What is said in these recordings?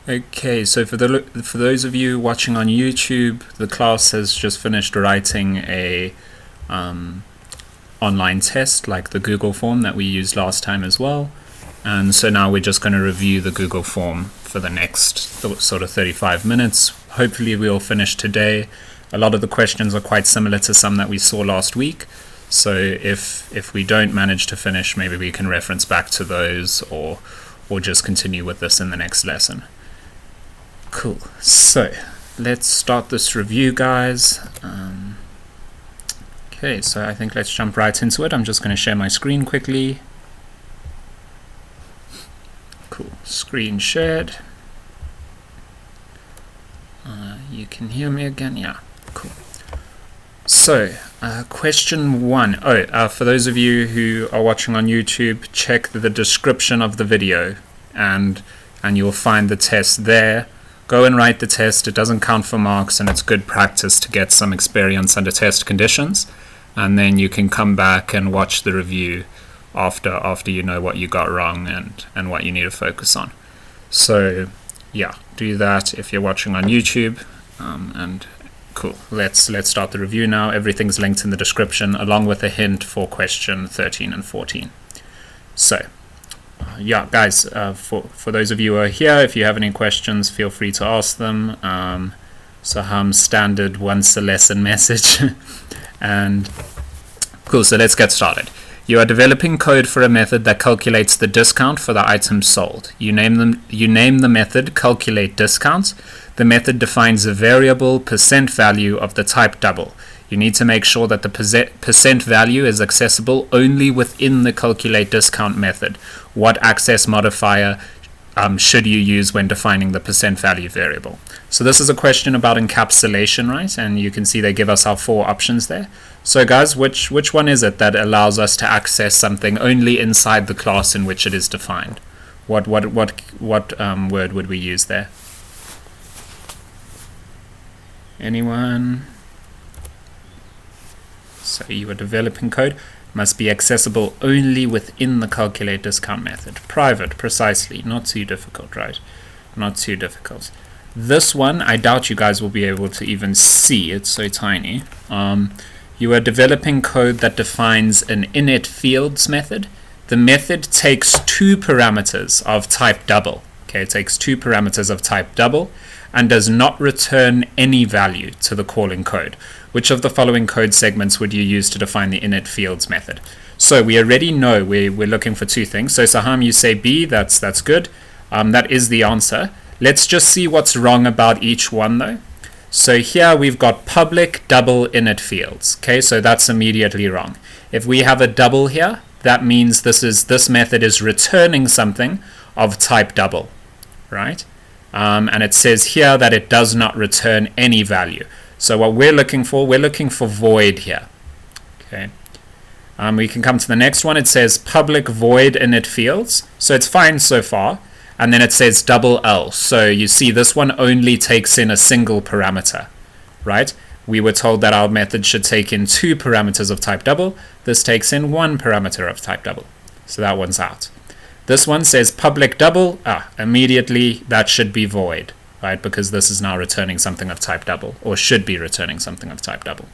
Okay, so for those of you watching on YouTube, the class has just finished writing a online test like the Google form that we used last time as well. And so now we're just going to review the Google form for the next sort of 35 minutes. Hopefully we'll finish today. A lot of the questions are quite similar to some that we saw last week. So if we don't manage to finish, maybe we can reference back to those or just continue with this in the next lesson. Cool. So let's start this review, guys. Okay, so I think let's jump right into it. I'm just going to share my screen quickly. Cool. Screen shared. You can hear me again? Yeah. Cool. So, question 1. For those of you who are watching on YouTube, check the description of the video and you'll find the test there. Go and write the test. It doesn't count for marks, and it's good practice to get some experience under test conditions. And then you can come back and watch the review after you know what you got wrong and what you need to focus on. So, yeah, do that if you're watching on YouTube. And cool. Let's start the review now. Everything's linked in the description, along with a hint for question 13 and 14. So, yeah, guys, for those of you who are here, if you have any questions, feel free to ask them. Saham's standard once a lesson message. And cool, so let's get started. You are developing code for a method that calculates the discount for the items sold. You name the method calculate discount. The method defines a variable percent value of the type double. You need to make sure that the percent value is accessible only within the calculate discount method. What access modifier should you use when defining the percent value variable? So this is a question about encapsulation, right? And you can see they give us our 4 options there. So guys, which one is it that allows us to access something only inside the class in which it is defined? What word would we use there? Anyone? So you are developing code, must be accessible only within the calculate discount method. Private, precisely, not too difficult, right? Not too difficult. This one, I doubt you guys will be able to even see, it's so tiny. You are developing code that defines an init fields method. The method takes 2 parameters of type double. Okay, it takes 2 parameters of type double and does not return any value to the calling code. Which of the following code segments would you use to define the init fields method? So we already know we're looking for 2 things. So Saham, you say B, that's good. That is the answer. Let's just see what's wrong about each one though. So here we've got public double init fields. Okay, so that's immediately wrong. If we have a double here, that means this method is returning something of type double, right? And it says here that it does not return any value. So what we're looking for void here. Okay. We can come to the next one. It says public void init fields. So it's fine so far. And then it says double L. So you see this one only takes in a single parameter, right? We were told that our method should take in 2 parameters of type double. This takes in 1 parameter of type double. So that one's out. This one says public double. Immediately that should be void, right? Because this is now returning something of type double, or should be returning something of type double.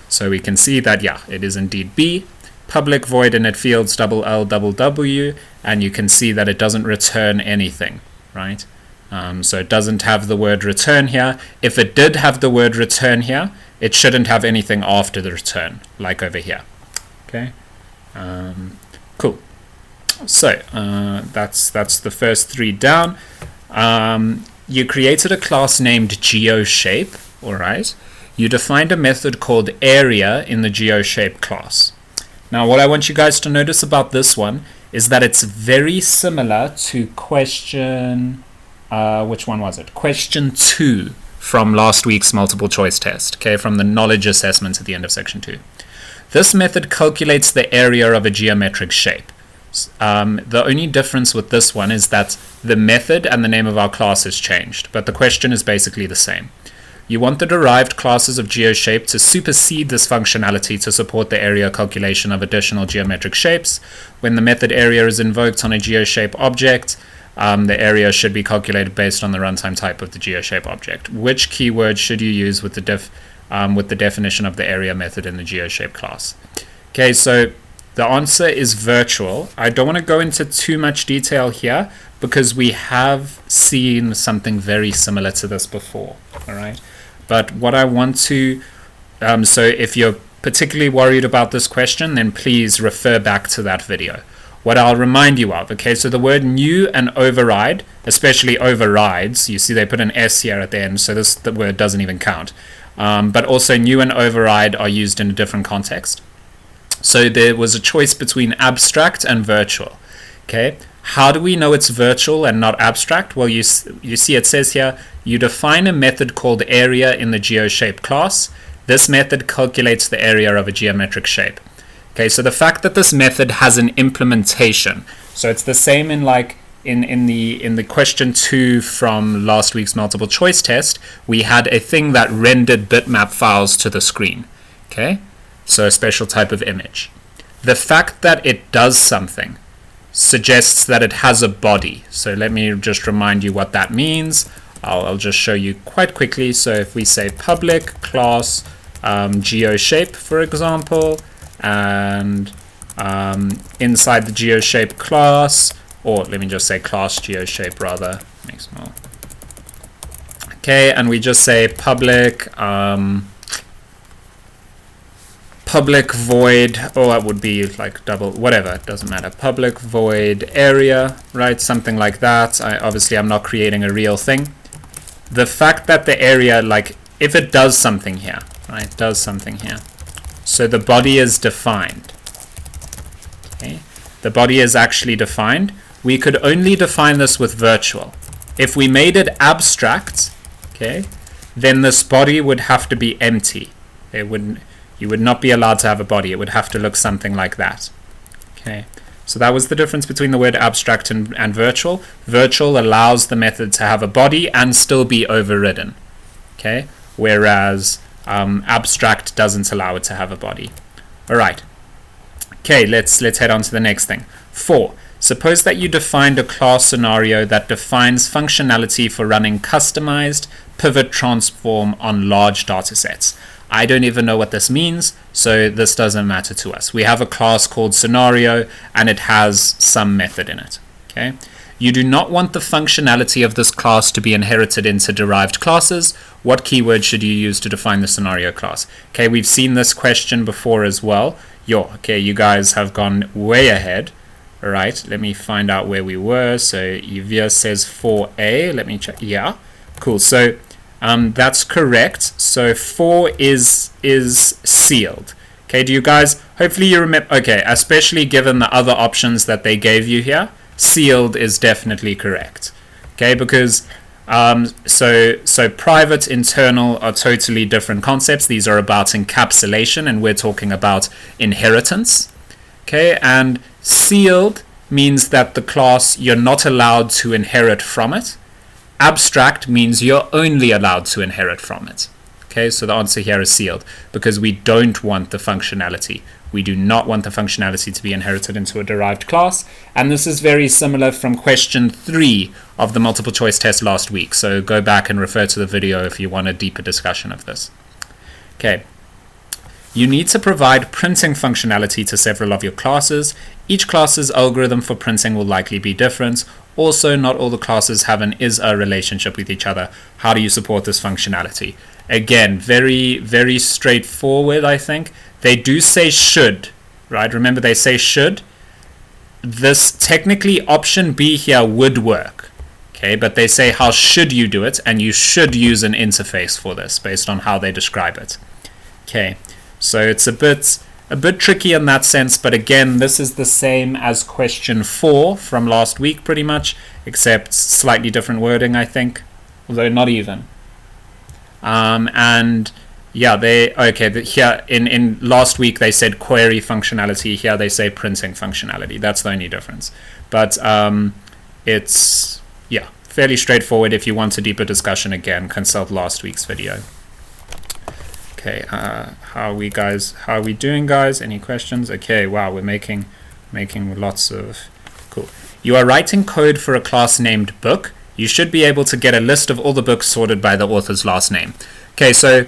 So we can see that, yeah, it is indeed B. Public void init fields double L double W, and you can see that it doesn't return anything, right? So it doesn't have the word return here. If it did have the word return here, it shouldn't have anything after the return, like over here. Okay, cool. So that's the first 3 down. You created a class named GeoShape, all right? You defined a method called area in the GeoShape class. Now, what I want you guys to notice about this one is that it's very similar to question, which one was it? Question 2 from last week's multiple choice test, okay, from the knowledge assessment at the end of section 2. This method calculates the area of a geometric shape. The only difference with this one is that the method and the name of our class is changed, but the question is basically the same. You want the derived classes of GeoShape to supersede this functionality to support the area calculation of additional geometric shapes. When the method area is invoked on a GeoShape object, the area should be calculated based on the runtime type of the geoshape object. Which keyword should you use with the definition of the area method in the geoshape class? Okay, so the answer is virtual. I don't want to go into too much detail here because we have seen something very similar to this before. All right, but what I want to so if you're particularly worried about this question, then please refer back to that video. What I'll remind you of, okay, so the word new and override, especially overrides, you see they put an S here at the end, so the word doesn't even count. But also new and override are used in a different context. So there was a choice between abstract and virtual. Okay, how do we know it's virtual and not abstract? Well, you see it says here, you define a method called area in the geoshape class. This method calculates the area of a geometric shape. Okay, so the fact that this method has an implementation, so it's the same in like in the question 2 from last week's multiple choice test, we had a thing that rendered bitmap files to the screen. Okay, so a special type of image. The fact that it does something suggests that it has a body. So let me just remind you what that means. I'll just show you quite quickly. So if we say public class geoshape, for example, and inside the geoshape class, or let me just say class geoshape rather, makes more. Okay, and we just say public public void, or that would be like double, whatever, it doesn't matter, public void area, right, something like that. Obviously I'm not creating a real thing. The fact that the area, like if it does something here, right, does something here, so the body is defined. Okay, the body is actually defined. We could only define this with virtual. If we made it abstract, okay, then this body would have to be empty. You would not be allowed to have a body. It would have to look something like that. Okay, so that was the difference between the word abstract and virtual. Virtual allows the method to have a body and still be overridden. Okay, whereas abstract doesn't allow it to have a body. All right. Okay, let's head on to the next thing. 4. Suppose that you defined a class scenario that defines functionality for running customized pivot transform on large data sets. I don't even know what this means, so this doesn't matter to us. We have a class called scenario, and it has some method in it. Okay. You do not want the functionality of this class to be inherited into derived classes. What keyword should you use to define the scenario class? Okay, we've seen this question before as well. Okay, you guys have gone way ahead. All right, let me find out where we were. So Yvia says 4A. Let me check. Yeah, cool. So that's correct. So 4 is sealed. Okay, do you guys, hopefully you remember, okay, especially given the other options that they gave you here, sealed is definitely correct. Okay, because so private, internal are totally different concepts. These are about encapsulation, and we're talking about inheritance. Okay, and sealed means that the class, you're not allowed to inherit from it. Abstract means you're only allowed to inherit from it. Okay, so the answer here is sealed, because we don't want the functionality. We do not want the functionality to be inherited into a derived class. And this is very similar from question 3 of the multiple choice test last week. So go back and refer to the video if you want a deeper discussion of this. Okay. You need to provide printing functionality to several of your classes. Each class's algorithm for printing will likely be different. Also, not all the classes have an is-a relationship with each other. How do you support this functionality? Again, very, very straightforward, I think. They do say should, right? Remember, they say should. This technically option B here would work, okay? But they say how should you do it, and you should use an interface for this based on how they describe it. Okay, so it's a bit tricky in that sense, but again, this is the same as question 4 from last week, pretty much, except slightly different wording, I think, although not even. And yeah, here in last week they said query functionality. Here they say printing functionality. That's the only difference. But it's fairly straightforward. If you want a deeper discussion, again, consult last week's video. Okay, how are we doing, guys? Any questions? Okay, wow, we're making lots of cool. You are writing code for a class named book. You should be able to get a list of all the books sorted by the author's last name. Okay, so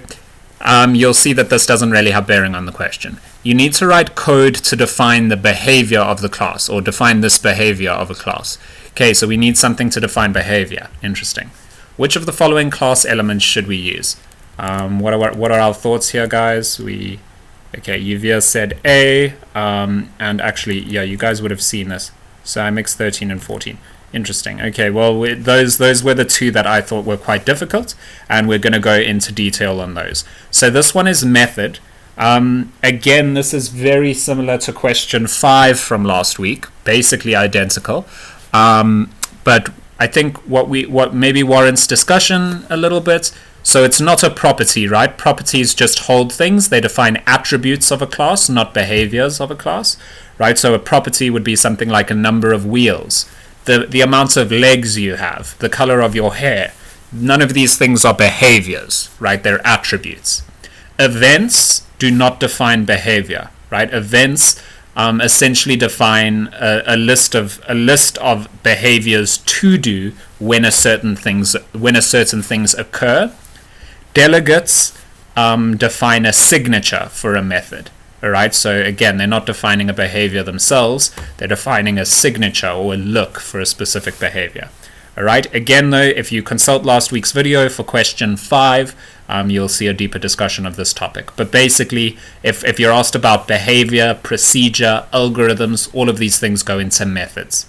you'll see that this doesn't really have bearing on the question. You need to write code to define the behavior of the class, or define this behavior of a class. Okay, so we need something to define behavior. Interesting. Which of the following class elements should we use? What are our thoughts here, guys? Okay, Yuvia said A, and actually, yeah, you guys would have seen this. So I mixed 13 and 14. Interesting. Okay, well, those were the two that I thought were quite difficult, and we're going to go into detail on those. So this one is method. Again, this is very similar to question 5 from last week, basically identical. But I think what maybe warrants discussion a little bit. So it's not a property, right? Properties just hold things. They define attributes of a class, not behaviors of a class, right? So a property would be something like a number of wheels, the amount of legs you have, the color of your hair. None of these things are behaviors, right? They're attributes. Events do not define behavior, right? Events essentially define a list of behaviors to do when certain things occur. Delegates define a signature for a method. All right, so again, they're not defining a behavior themselves. They're defining a signature or a look for a specific behavior. All right, again, though, if you consult last week's video for question 5, you'll see a deeper discussion of this topic. But basically, if you're asked about behavior, procedure, algorithms, all of these things go into methods.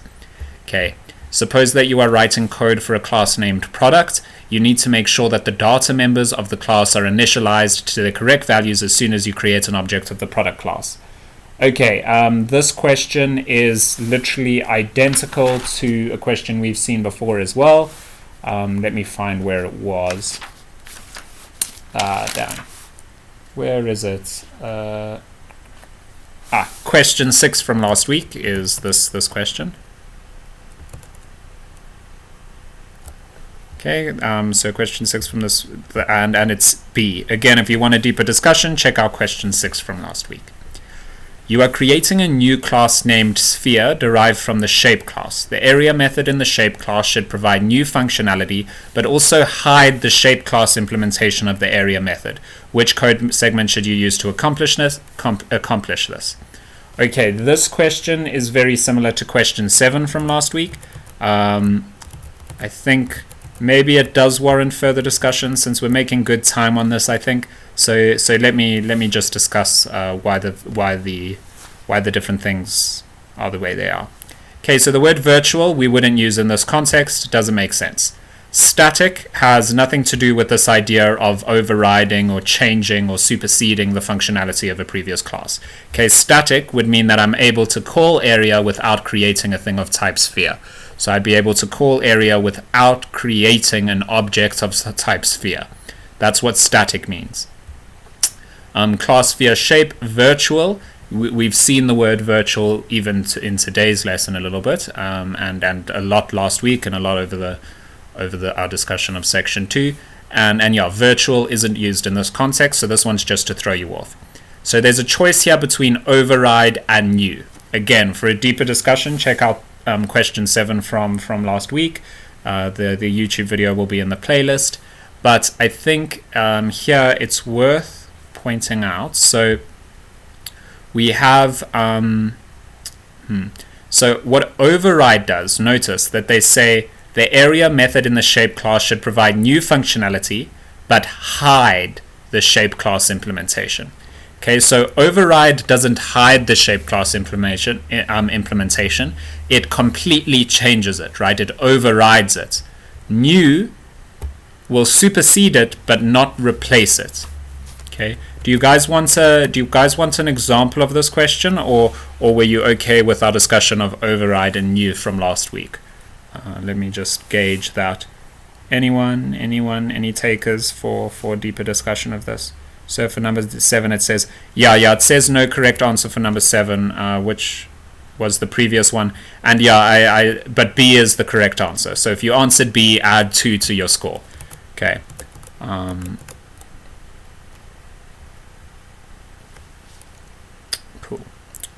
Okay, suppose that you are writing code for a class named product. You need to make sure that the data members of the class are initialized to the correct values as soon as you create an object of the product class. Okay, this question is literally identical to a question we've seen before as well. Let me find where it was. Down. Where is it? Question 6 from last week is this question. Okay, so question 6 from this, and it's B. Again, if you want a deeper discussion, check out question 6 from last week. You are creating a new class named sphere derived from the shape class. The area method in the shape class should provide new functionality, but also hide the shape class implementation of the area method. Which code segment should you use to accomplish this? Okay, this question is very similar to question 7 from last week. I think maybe it does warrant further discussion since we're making good time on this, I think. So let me just discuss why the different things are the way they are. Okay, so the word virtual we wouldn't use in this context. Doesn't make sense. Static has nothing to do with this idea of overriding or changing or superseding the functionality of a previous class. Okay, static would mean that I'm able to call area without creating a thing of type sphere. So I'd be able to call area without creating an object of type sphere. That's what static means. Class sphere shape virtual. We've seen the word virtual even in today's lesson a little bit, and a lot last week, and a lot over our discussion of section 2. And yeah, virtual isn't used in this context, so this one's just to throw you off. So there's a choice here between override and new. Again, for a deeper discussion, check out question 7 from last week. The YouTube video will be in the playlist, but I think here it's worth pointing out. So we have so what override does, notice that they say the area method in the shape class should provide new functionality but hide the shape class implementation. Okay, so override doesn't hide the shape class implementation. It completely changes it, right? It overrides it. New will supersede it, but not replace it. Okay. Do you guys want an example of this question, or were you okay with our discussion of override and new from last week? Let me just gauge that. Anyone, any takers for deeper discussion of this? So for number 7, it says, yeah, it says no correct answer for number 7, which was the previous one. And yeah, but B is the correct answer. So if you answered B, add 2 to your score. Okay. Cool.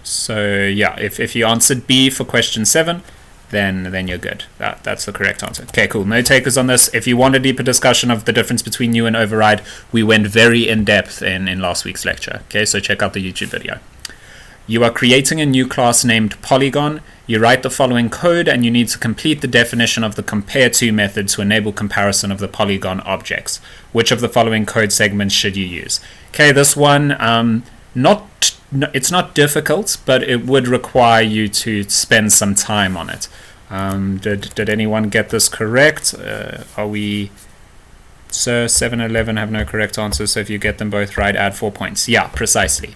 So yeah, if you answered B for question 7, then you're good. That's the correct answer. Okay, cool. No takers on this. If you want a deeper discussion of the difference between new and override, we went very in depth in last week's lecture. Okay, so check out the YouTube video. You are creating a new class named Polygon. You write the following code, and you need to complete the definition of the compare to method to enable comparison of the polygon objects. Which of the following code segments should you use? Okay, this one, it's not difficult, but it would require you to spend some time on it. Did anyone get this correct? Are we... Sir, 7 and 11 have no correct answers, so if you get them both right, add 4 points. Yeah, precisely.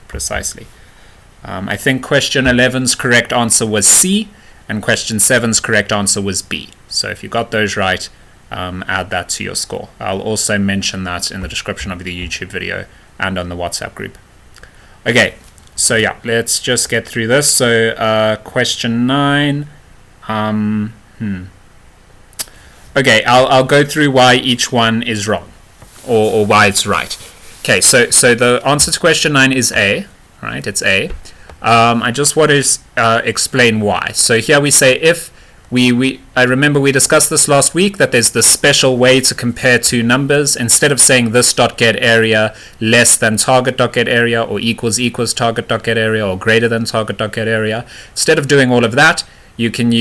I think question 11's correct answer was C, and question 7's correct answer was B. So if you got those right, add that to your score. I'll also mention that in the description of the YouTube video and on the WhatsApp group. Okay, so yeah, let's just get through this. So question 9. Okay, I'll go through why each one is wrong, or why it's right. Okay, so the answer to question 9 is A, right? It's A. I just want to explain why. So here we say if I remember we discussed this last week, that there's this special way to compare two numbers. Instead of saying this dot get area less than target dot get area, or equals target dot get area, or greater than target dot get area, instead of doing all of that, you can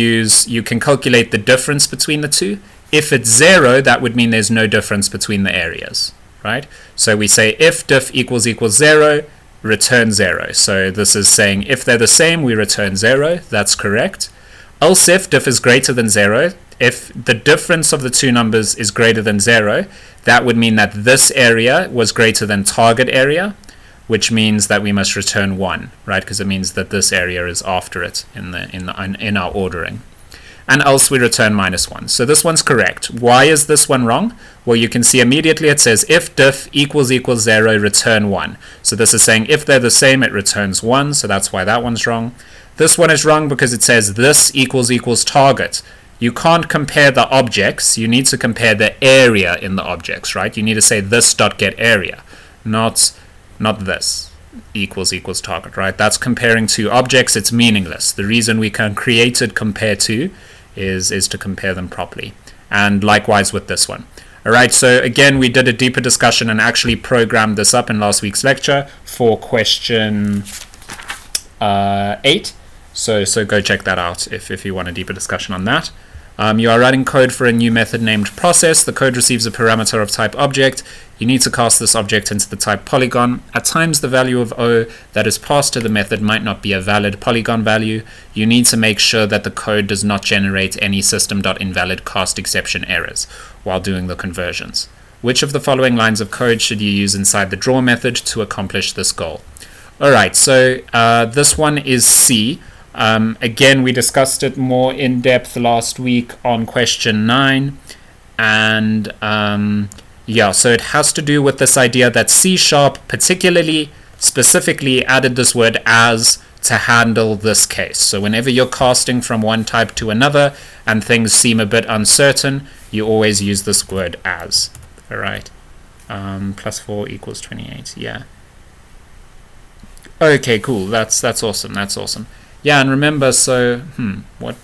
calculate the difference between the two. If it's 0, that would mean there's no difference between the areas, right? So we say if diff equals 0, return 0. So this is saying if they're the same, we return 0. That's correct. Else if diff is greater than 0, if the difference of the two numbers is greater than 0, that would mean that this area was greater than target area, which means that we must return 1, right? Because it means that this area is after it in our ordering. And else we return -1. So this one's correct. Why is this one wrong? Well, you can see immediately it says if diff equals 0, return 1. So this is saying if they're the same, it returns 1. So that's why that one's wrong. This one is wrong because it says this equals target. You can't compare the objects. You need to compare the area in the objects, right? You need to say this dot get area, not this equals target, right? That's comparing two objects. It's meaningless. The reason we can create it compare to is to compare them properly. And likewise with this one. All right, so again, we did a deeper discussion and actually programmed this up in last week's lecture for question 8. So go check that out if you want a deeper discussion on that. You are writing code for a new method named process. The code receives a parameter of type object. You need to cast this object into the type polygon. At times, the value of O that is passed to the method might not be a valid polygon value. You need to make sure that the code does not generate any system.invalid cast exception errors while doing the conversions. Which of the following lines of code should you use inside the draw method to accomplish this goal? All right, so this one is C. Again, we discussed it more in depth last week on question 9, and yeah, so it has to do with this idea that C# specifically added this word as to handle this case. So whenever you're casting from one type to another and things seem a bit uncertain, you always use this word as. All right, +4 = 28. Yeah. Okay, cool. That's awesome. That's awesome. Yeah, and remember, so what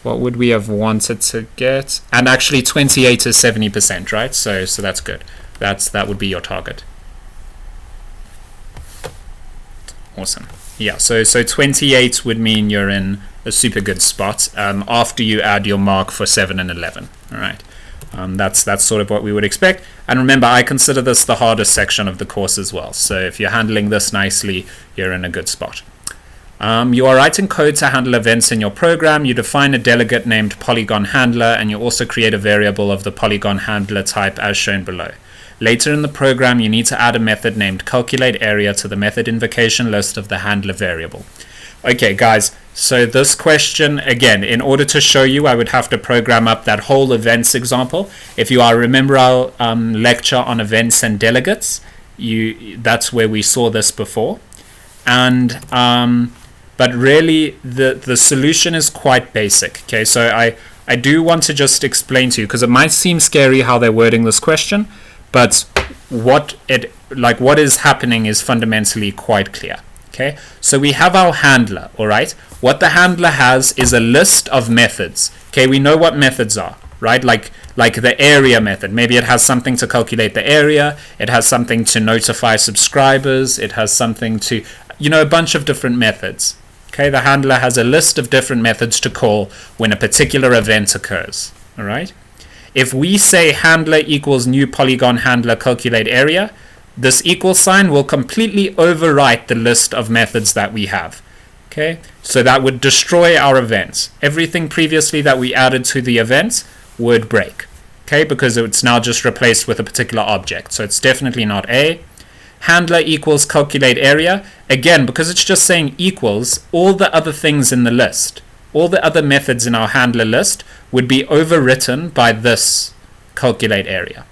would we have wanted to get? And actually 28 is 70%, right? So that's good. That would be your target. Awesome. Yeah, so 28 would mean you're in a super good spot after you add your mark for 7 and 11. All right. That's sort of what we would expect. And remember, I consider this the hardest section of the course as well. So if you're handling this nicely, you're in a good spot. You are writing code to handle events in your program. You define a delegate named polygon handler, and you also create a variable of the polygon handler type as shown below. Later in the program, you need to add a method named calculate area to the method invocation list of the handler variable. Okay, guys, so this question, again, in order to show you, I would have to program up that whole events example. If you remember our lecture on events and delegates, that's where we saw this before. And but really the solution is quite basic. Okay, so I do want to just explain to you, because it might seem scary how they're wording this question, but what is happening is fundamentally quite clear. Okay, so we have our handler, all right? What the handler has is a list of methods. Okay, we know what methods are, right? Like the area method. Maybe it has something to calculate the area. It has something to notify subscribers. It has something to, a bunch of different methods. Okay, the handler has a list of different methods to call when a particular event occurs, all right? If we say handler equals new polygon handler calculate area, this equal sign will completely overwrite the list of methods that we have. Okay, so that would destroy our events. Everything previously that we added to the event would break. Okay, because it's now just replaced with a particular object. So it's definitely not A. Handler equals calculate area. Again, because it's just saying equals, all the other things in the list, all the other methods in our handler list would be overwritten by this calculate area.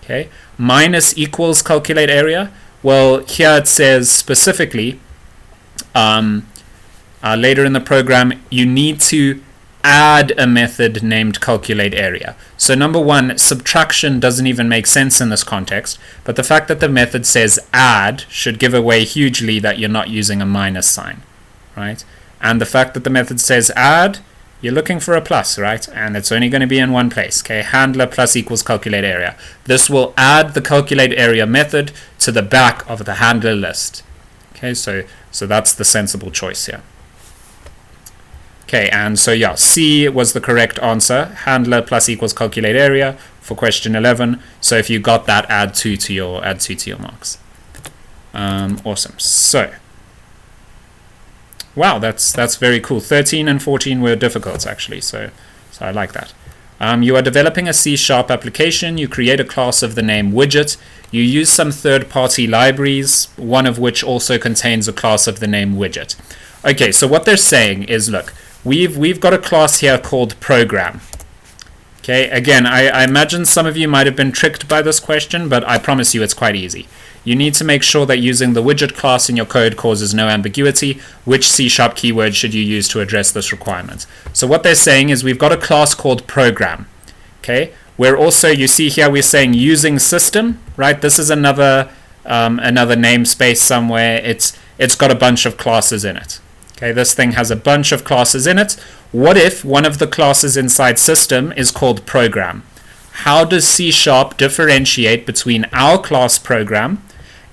Okay, minus equals calculate area. Well, here it says specifically, later in the program, you need to add a method named calculate area. So number one, subtraction doesn't even make sense in this context, but the fact that the method says add should give away hugely that you're not using a minus sign, right? And the fact that the method says add, you're looking for a plus, right? And it's only going to be in one place. Okay, handler plus equals calculate area. This will add the calculate area method to the back of the handler list. Okay, so that's the sensible choice here. Okay, and so yeah, C was the correct answer. Handler plus equals calculate area for question 11. So if you got that, add 2 to your marks. Awesome. So wow, that's very cool. 13 and 14 were difficult actually, so I like that. You are developing a C# application. You create a class of the name widget. You use some third-party libraries, one of which also contains a class of the name widget. Okay, so what they're saying is, look, we've got a class here called program. Okay, again, I imagine some of you might have been tricked by this question, but I promise you it's quite easy. You need to make sure that using the widget class in your code causes no ambiguity. Which C# keyword should you use to address this requirement? So what they're saying is we've got a class called program. Okay, we're also, you see here, we're saying using system, right? This is another namespace somewhere. It's got a bunch of classes in it. Okay, this thing has a bunch of classes in it. What if one of the classes inside system is called program? How does C# differentiate between our class program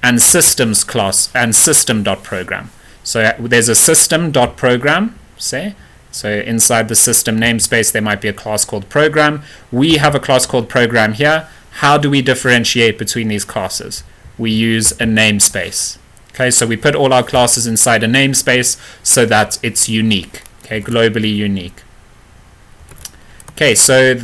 and systems class and system.program? So there's a system.program, say. So inside the system namespace, there might be a class called program. We have a class called program here. How do we differentiate between these classes? We use a namespace. Okay, so we put all our classes inside a namespace so that it's unique, okay, globally unique. Okay, so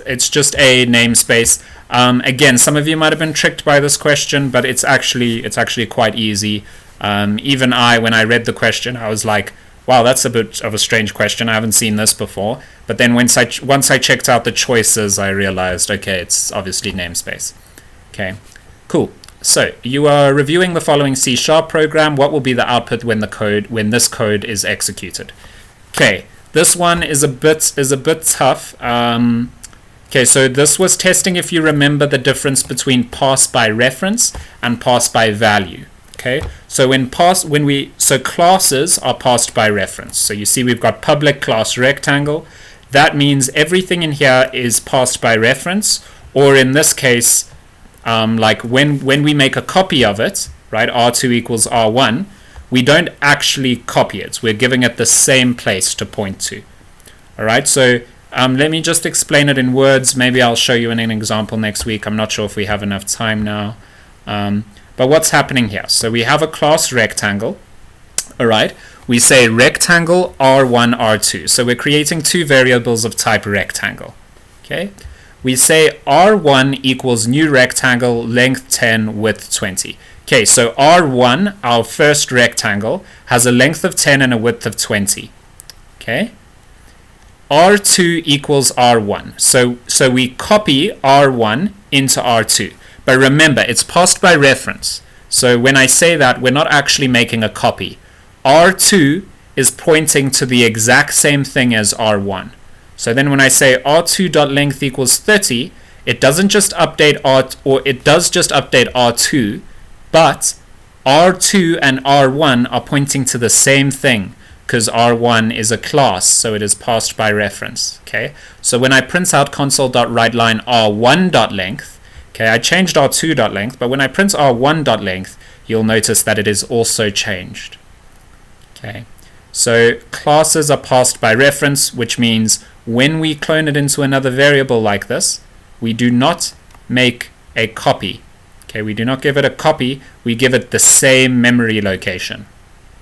it's just a namespace. Again, some of you might have been tricked by this question, but it's actually quite easy. Even when I read the question, I was like, wow, that's a bit of a strange question. I haven't seen this before. But then once I checked out the choices, I realized, okay, it's obviously namespace. Okay, cool. So you are reviewing the following C# program. What will be the output when this code is executed? Okay, this one is a bit tough. Okay, so this was testing if you remember the difference between pass by reference and pass by value. Okay, so classes are passed by reference. So you see we've got public class rectangle. That means everything in here is passed by reference, or in this case, like when we make a copy of it, right, R2 equals R1, we don't actually copy it. We're giving it the same place to point to. All right, so let me just explain it in words. Maybe I'll show you in an example next week. I'm not sure if we have enough time now. But what's happening here? So we have a class rectangle. All right, we say rectangle R1, R2. So we're creating two variables of type rectangle. Okay. We say R1 equals new rectangle, length 10, width 20. Okay, so R1, our first rectangle, has a length of 10 and a width of 20. Okay. R2 equals R1. So we copy R1 into R2. But remember, it's passed by reference. So when I say that, we're not actually making a copy. R2 is pointing to the exact same thing as R1. So then when I say R2.length equals 30, it doesn't just update it does just update R2, but R2 and R1 are pointing to the same thing, because R1 is a class, so it is passed by reference. Okay, so when I print out console.writeLine R1.length, okay, I changed R2.length, but when I print R1.length, you'll notice that it is also changed. Okay, so classes are passed by reference, which means when we clone it into another variable like this, we do not make a copy. Okay, we do not give it a copy, we give it the same memory location.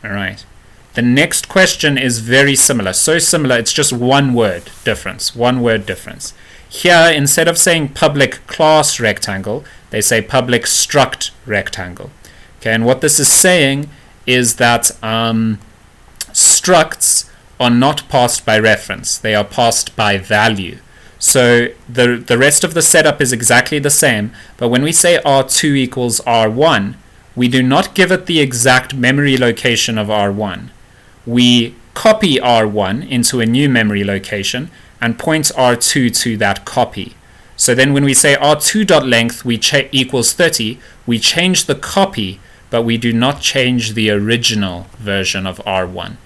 All right. The next question is very similar. So similar, it's just one word difference. One word difference. Here, instead of saying public class rectangle, they say public struct rectangle. Okay, and what this is saying is that structs are not passed by reference. They are passed by value. So the rest of the setup is exactly the same, but when we say R2 equals R1, we do not give it the exact memory location of R1. We copy R1 into a new memory location and point R2 to that copy. So then when we say R2.length equals 30, we change the copy, but we do not change the original version of R1.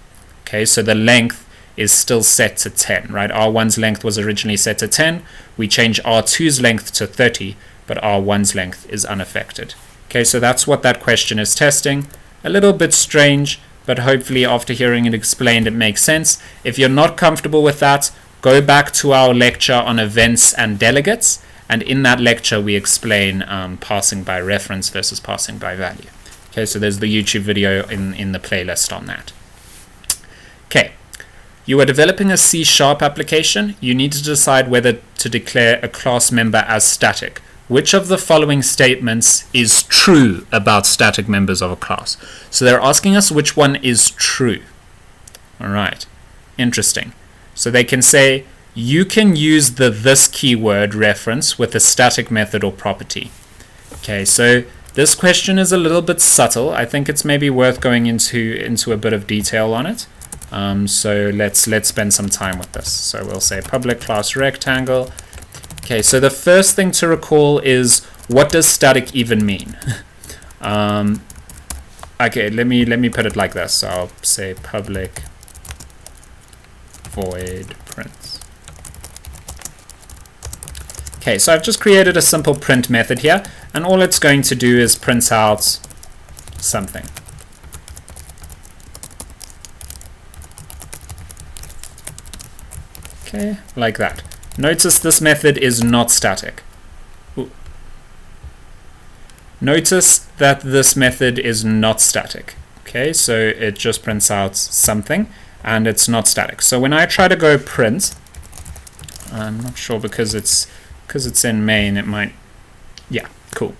Okay, so the length is still set to 10, right? R1's length was originally set to 10. We change R2's length to 30, but R1's length is unaffected. Okay, so that's what that question is testing. A little bit strange, but hopefully after hearing it explained, it makes sense. If you're not comfortable with that, go back to our lecture on events and delegates, and in that lecture we explain passing by reference versus passing by value. Okay, so there's the YouTube video in the playlist on that. Okay, you are developing a C# application. You need to decide whether to declare a class member as static. Which of the following statements is true about static members of a class? So they're asking us which one is true. All right, interesting. So they can say, you can use the this keyword reference with a static method or property. Okay, so this question is a little bit subtle. I think it's maybe worth going into a bit of detail on it. So let's spend some time with this. So we'll say public class rectangle. Okay, so the first thing to recall is, what does static even mean? Okay, let me put it like this. So I'll say public void prints. Okay, so I've just created a simple print method here, and all it's going to do is print out something. Okay, like that. Notice this method is not static. Ooh. Notice that this method is not static. Okay, so it just prints out something and it's not static. So when I try to go print, I'm not sure because it's in main, it might, yeah, cool.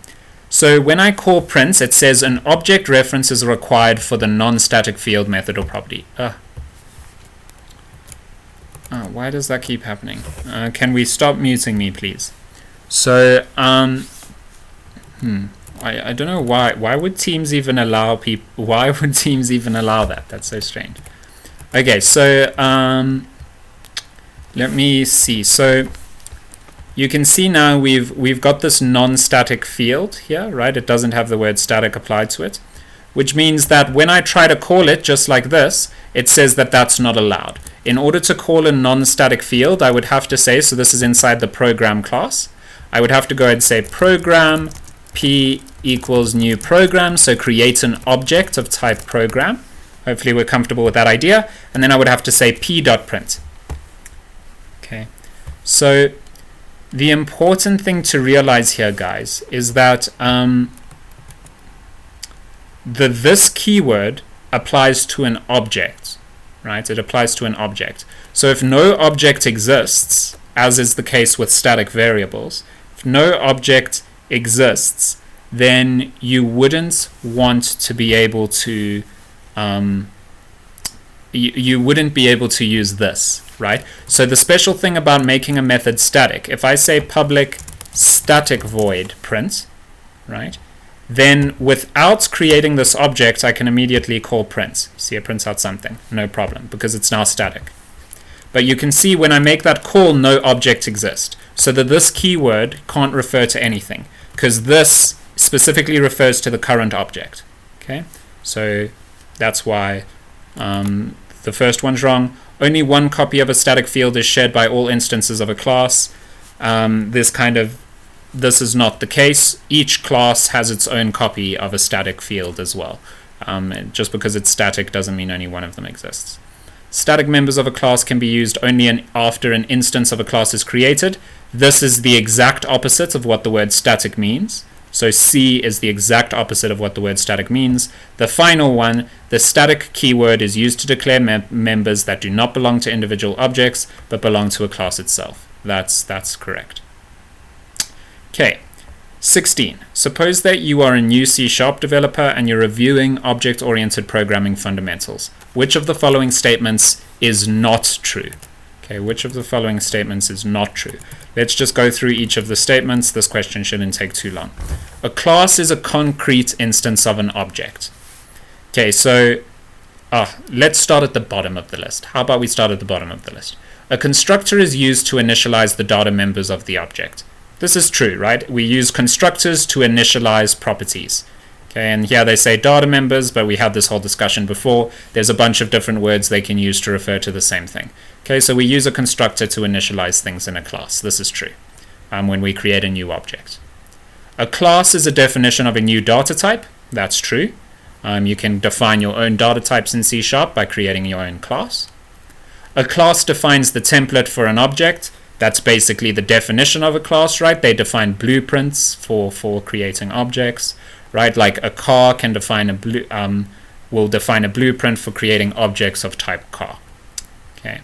So when I call print, it says an object reference is required for the non-static field method or property. Why does that keep happening? Can we stop muting me, please? So, I don't know why. Why would Teams even allow people? Why would Teams even allow that? That's so strange. Okay, so let me see. So you can see now we've got this non-static field here, right? It doesn't have the word static applied to it, which means that when I try to call it just like this, it says that that's not allowed. In order to call a non-static field, I would have to say, so this is inside the program class, I would have to go ahead and say program p equals new program, so create an object of type program. Hopefully we're comfortable with that idea. And then I would have to say p.print. Okay, so the important thing to realize here, guys, is that the this keyword applies to an object. Right? It applies to an object. So if no object exists, as is the case with static variables, if no object exists, then you wouldn't want to be able to you wouldn't be able to use this, right? So the special thing about making a method static, if I say public static void print, right, then without creating this object, I can immediately call print. See, it prints out something, no problem, because it's now static. But you can see when I make that call, no object exists. So that this keyword can't refer to anything, because this specifically refers to the current object. Okay, so that's why the first one's wrong. Only one copy of a static field is shared by all instances of a class. This is not the case. Each class has its own copy of a static field as well. Just because it's static doesn't mean only one of them exists. Static members of a class can be used only after an instance of a class is created. This is the exact opposite of what the word static means. So C is the exact opposite of what the word static means. The final one, the static keyword is used to declare members that do not belong to individual objects, but belong to a class itself. That's correct. Okay, 16. Suppose that you are a new C# developer and you're reviewing object-oriented programming fundamentals. Which of the following statements is not true? Okay, which of the following statements is not true? Let's just go through each of the statements. This question shouldn't take too long. A class is a concrete instance of an object. Okay, so let's start at the bottom of the list. How about we start at the bottom of the list? A constructor is used to initialize the data members of the object. This is true, right? We use constructors to initialize properties. Okay, and here they say data members, but we had this whole discussion before. There's a bunch of different words they can use to refer to the same thing. Okay, so we use a constructor to initialize things in a class. This is true when we create a new object. A class is a definition of a new data type. That's true. You can define your own data types in C# by creating your own class. A class defines the template for an object. That's basically the definition of a class, right? They define blueprints for creating objects, right? Like a car can define will define a blueprint for creating objects of type car. Okay.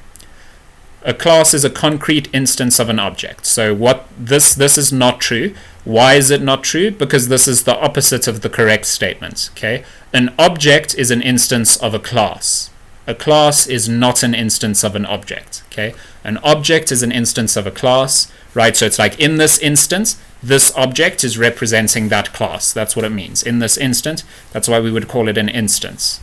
A class is a concrete instance of an object. So this is not true. Why is it not true? Because this is the opposite of the correct statement. Okay. An object is an instance of a class. A class is not an instance of an object. Okay. An object is an instance of a class, right? So it's like in this instance, this object is representing that class. That's what it means. In this instant, that's why we would call it an instance.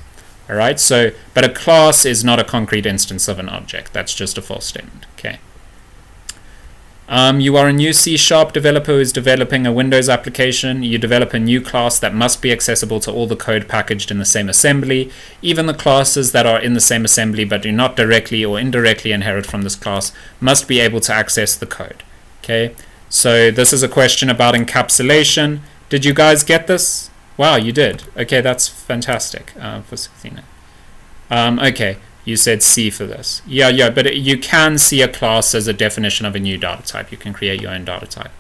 All right. So, but a class is not a concrete instance of an object. That's just a false statement. Okay. You are a new C# developer who is developing a Windows application. You develop a new class that must be accessible to all the code packaged in the same assembly. Even the classes that are in the same assembly but do not directly or indirectly inherit from this class must be able to access the code. Okay, so this is a question about encapsulation. Did you guys get this? Wow, you did. Okay, that's fantastic. For 16. Okay. You said C for this. Yeah, but you can see a class as a definition of a new data type. You can create your own data type.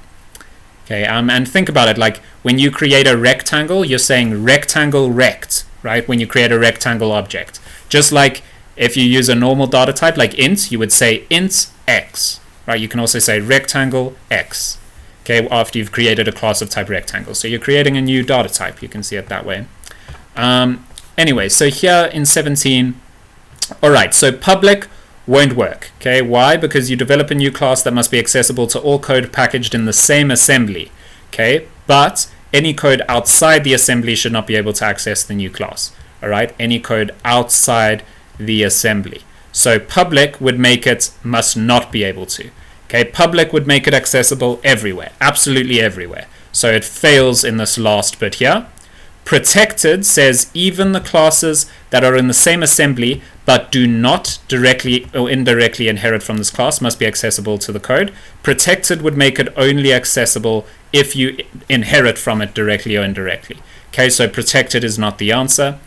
Okay, and think about it, like when you create a rectangle, you're saying rectangle rect, right? When you create a rectangle object. Just like if you use a normal data type like int, you would say int x, right? You can also say rectangle x, okay, after you've created a class of type rectangle. So you're creating a new data type. You can see it that way. Anyway, so here in 17, all right, so public won't work. Okay, why? Because you develop a new class that must be accessible to all code packaged in the same assembly. Okay, but any code outside the assembly should not be able to access the new class. All right, any code outside the assembly. So public would make it must not be able to. Okay, public would make it accessible everywhere, absolutely everywhere. So it fails in this last bit here. Protected says even the classes that are in the same assembly but do not directly or indirectly inherit from this class must be accessible to the code. Protected would make it only accessible if you inherit from it directly or indirectly. Okay, so protected is not the answer.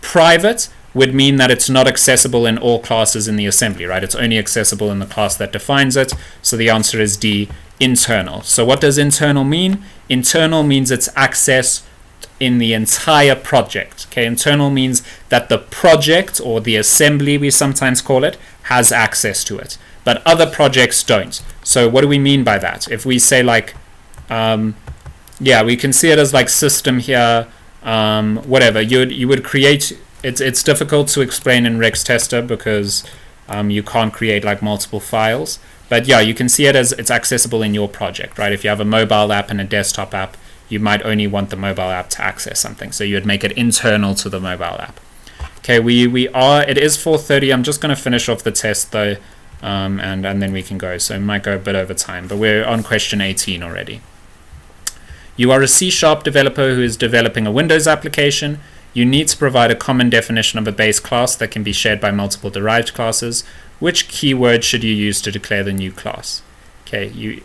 Private would mean that it's not accessible in all classes in the assembly, right? It's only accessible in the class that defines it. So the answer is D, internal. So what does internal mean? Internal means it's access in the entire project. Okay, internal means that the project or the assembly, we sometimes call it, has access to it, but other projects don't. So what do we mean by that? If we say like, yeah, we can see it as like system here, whatever. You would create. It's difficult to explain in Rex Tester because you can't create like multiple files. But yeah, you can see it as it's accessible in your project, right? If you have a mobile app and a desktop app, you might only want the mobile app to access something, so you would make it internal to the mobile app. Okay, it is 4:30. I'm just going to finish off the test though, and then we can go. So it might go a bit over time, but we're on question 18 already. You are a C# developer who is developing a Windows application. you need to provide a common definition of a base class that can be shared by multiple derived classes. Which keyword should you use to declare the new class? Okay, you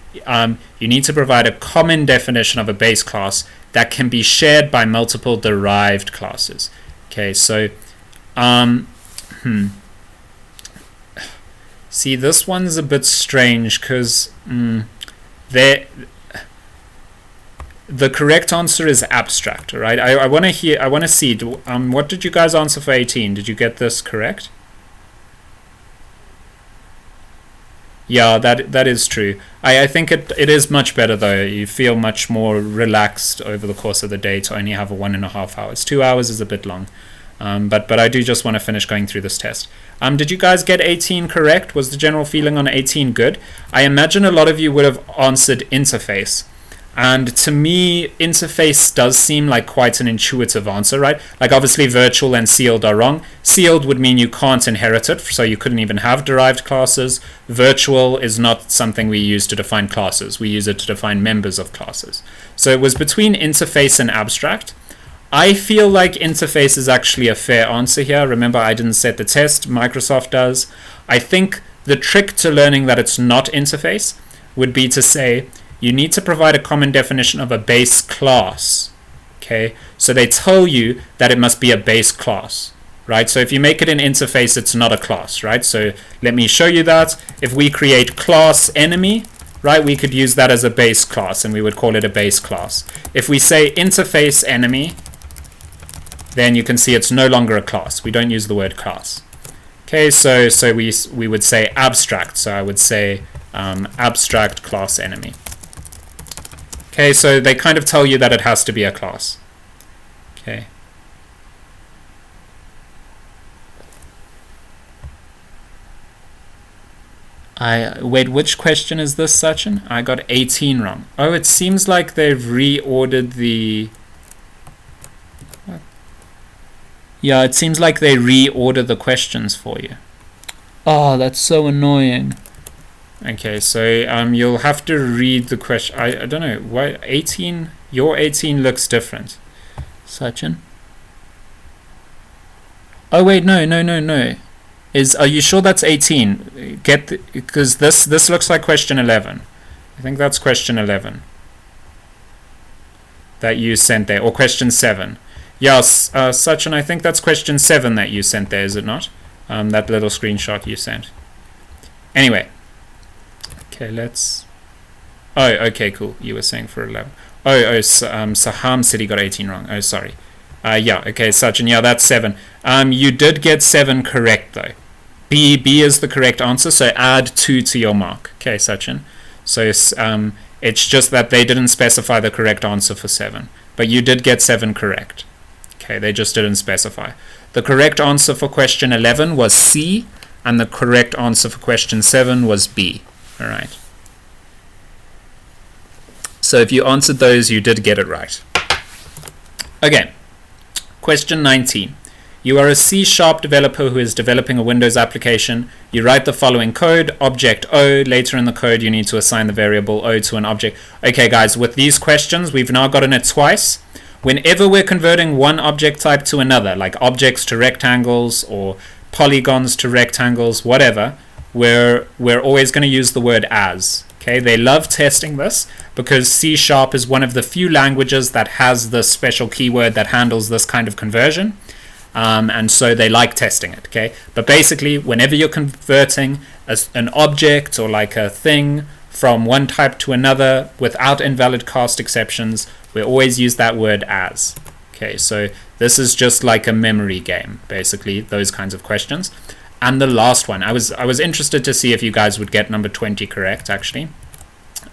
need to provide a common definition of a base class that can be shared by multiple derived classes. Okay, so see, this one's a bit strange because the correct answer is abstract. All right, I want to see. What did you guys answer for 18? Did you get this correct? Yeah, that is true. I think it is much better though. You feel much more relaxed over the course of the day to only have a 1.5 hours. 2 hours is a bit long. But I do just want to finish going through this test. Did you guys get 18 correct? Was the general feeling on 18 good? I imagine a lot of you would have answered interface. And to me, interface does seem like quite an intuitive answer, right? Like obviously virtual and sealed are wrong. Sealed would mean you can't inherit it, so you couldn't even have derived classes. Virtual is not something we use to define classes. We use it to define members of classes. So it was between interface and abstract. I feel like interface is actually a fair answer here. Remember, I didn't set the test. Microsoft does. I think the trick to learning that it's not interface would be to say, you need to provide a common definition of a base class. Okay, so they tell you that it must be a base class, right? So if you make it an interface, it's not a class, right? So let me show you that. If we create class enemy, right, we could use that as a base class and we would call it a base class. If we say interface enemy, then you can see it's no longer a class. We don't use the word class. Okay, so we would say abstract. So I would say abstract class enemy. Okay, so they kind of tell you that it has to be a class. Okay. Wait, which question is this, Sachin? I got 18 wrong. Oh, it seems like they've reordered the... What? Yeah, it seems like they reorder the questions for you. Oh, that's so annoying. Okay, so you'll have to read the question. I don't know why 18. Your 18 looks different, Sachin. Oh wait, no. Are you sure that's 18? Because this looks like question 11. I think that's question 11 that you sent there, or question 7. Yes, Sachin, I think that's question 7 that you sent there, is it not? That little screenshot you sent. Anyway. Okay, let's... Oh, okay, cool. You were saying for 11. Saham said he got 18 wrong. Oh, sorry. Yeah, okay, Sachin, yeah, that's 7. You did get 7 correct, though. B is the correct answer, so add 2 to your mark. Okay, Sachin. So it's just that they didn't specify the correct answer for 7. But you did get 7 correct. Okay, they just didn't specify. The correct answer for question 11 was C, and the correct answer for question 7 was B. All right. So if you answered those, you did get it right. Okay. Question 19. You are a C# developer who is developing a Windows application. You write the following code, object O. Later in the code, you need to assign the variable O to an object. Okay, guys, with these questions, we've now gotten it twice. Whenever we're converting one object type to another, like objects to rectangles or polygons to rectangles, whatever, we're always going to use the word as. Okay, they love testing this because C# is one of the few languages that has this special keyword that handles this kind of conversion, and so they like testing it. Okay, but basically, whenever you're converting an object or like a thing from one type to another without invalid cast exceptions, we always use that word as. Okay, so this is just like a memory game, basically, those kinds of questions. And the last one, I was interested to see if you guys would get number 20 correct, actually,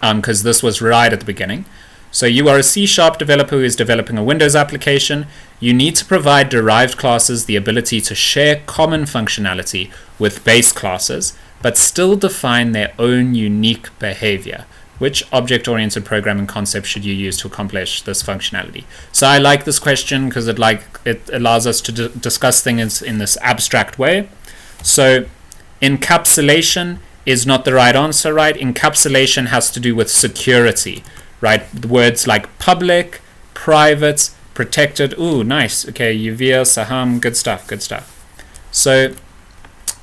because this was right at the beginning. So you are a C# developer who is developing a Windows application. You need to provide derived classes the ability to share common functionality with base classes, but still define their own unique behavior. Which object-oriented programming concept should you use to accomplish this functionality? So I like this question because it allows us to discuss things in this abstract way. So encapsulation is not the right answer, right? Encapsulation has to do with security, right? Words like public, private, protected. Ooh, nice. Okay, Uvia, Saham, good stuff, good stuff. So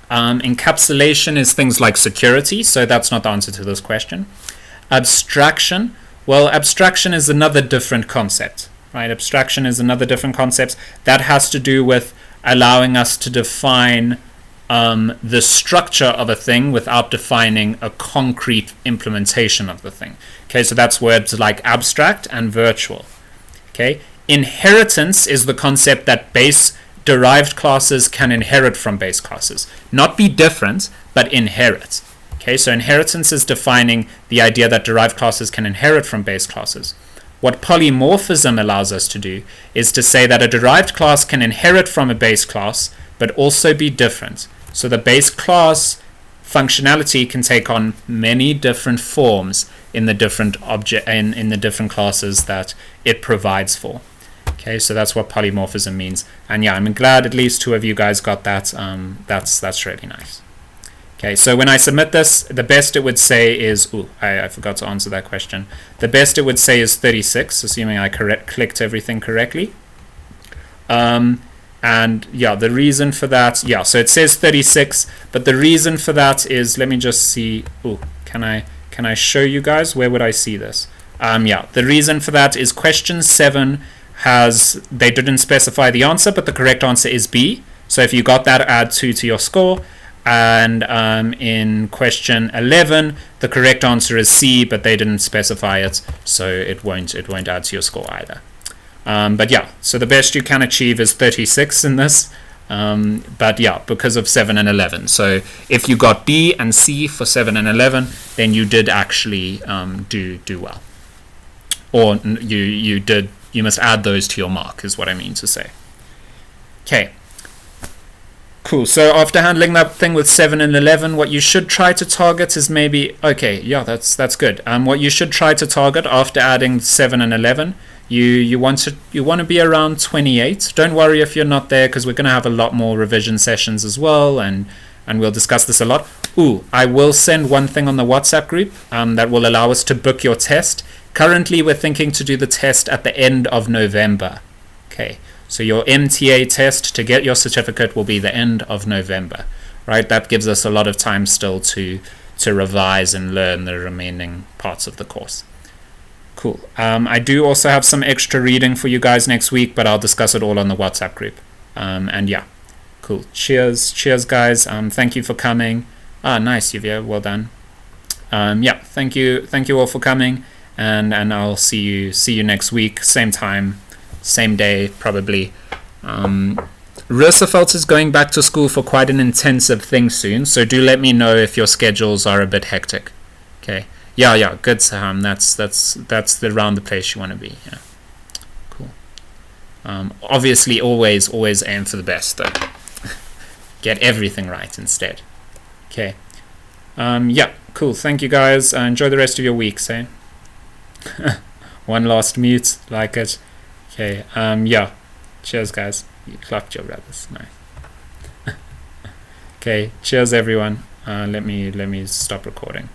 encapsulation is things like security, so that's not the answer to this question. Abstraction, well, abstraction is another different concept, right? Abstraction is another different concept that has to do with allowing us to define the structure of a thing without defining a concrete implementation of the thing. Okay, so that's words like abstract and virtual. Okay, inheritance is the concept that base derived classes can inherit from base classes, not be different, but inherit. Okay, so inheritance is defining the idea that derived classes can inherit from base classes. What polymorphism allows us to do is to say that a derived class can inherit from a base class, but also be different. So the base class functionality can take on many different forms in the different in the different classes that it provides for. Okay, so that's what polymorphism means. And yeah, I'm glad at least 2 of you guys got that. That's really nice. Okay, so when I submit this, the best it would say is, I forgot to answer that question. The best it would say is 36, assuming I clicked everything correctly. And yeah, the reason for that, yeah, so it says 36, but the reason for that is, let me just see, can I show you guys? Where would I see this? Yeah, the reason for that is question 7 they didn't specify the answer, but the correct answer is B. So if you got that, add 2 to your score. And in question 11, the correct answer is C, but they didn't specify it, so it won't add to your score either. But yeah, so the best you can achieve is 36 in this. But yeah, because of 7 and 11. So if you got B and C for 7 and 11, then you did actually do well. Or you must add those to your mark, is what I mean to say. Okay. Cool. So after handling that thing with 7 and 11, what you should try to target is maybe, okay, yeah, that's good. What you should try to target after adding 7 and 11, you want to be around 28. Don't worry if you're not there, because we're going to have a lot more revision sessions as well, and we'll discuss this a lot. I will send one thing on the WhatsApp group that will allow us to book your test. Currently, we're thinking to do the test at the end of November. Okay. So your MTA test to get your certificate will be the end of November, right? That gives us a lot of time still to revise and learn the remaining parts of the course. Cool. I do also have some extra reading for you guys next week, but I'll discuss it all on the WhatsApp group. And yeah, cool. Cheers, guys. Thank you for coming. Nice, Yuvia. Well done. Yeah, thank you all for coming, and I'll see you next week, same time. Same day, probably. Roosevelt is going back to school for quite an intensive thing soon, so do let me know if your schedules are a bit hectic. Okay. Yeah, good, Saham. That's around the place you want to be. Yeah. Cool. Obviously, always aim for the best, though. Get everything right instead. Okay. Yeah, cool. Thank you, guys. Enjoy the rest of your week, say. One last mute, like it. Okay, yeah. Cheers, guys. You clocked your brothers. Nice. Okay, cheers, everyone. Let me stop recording.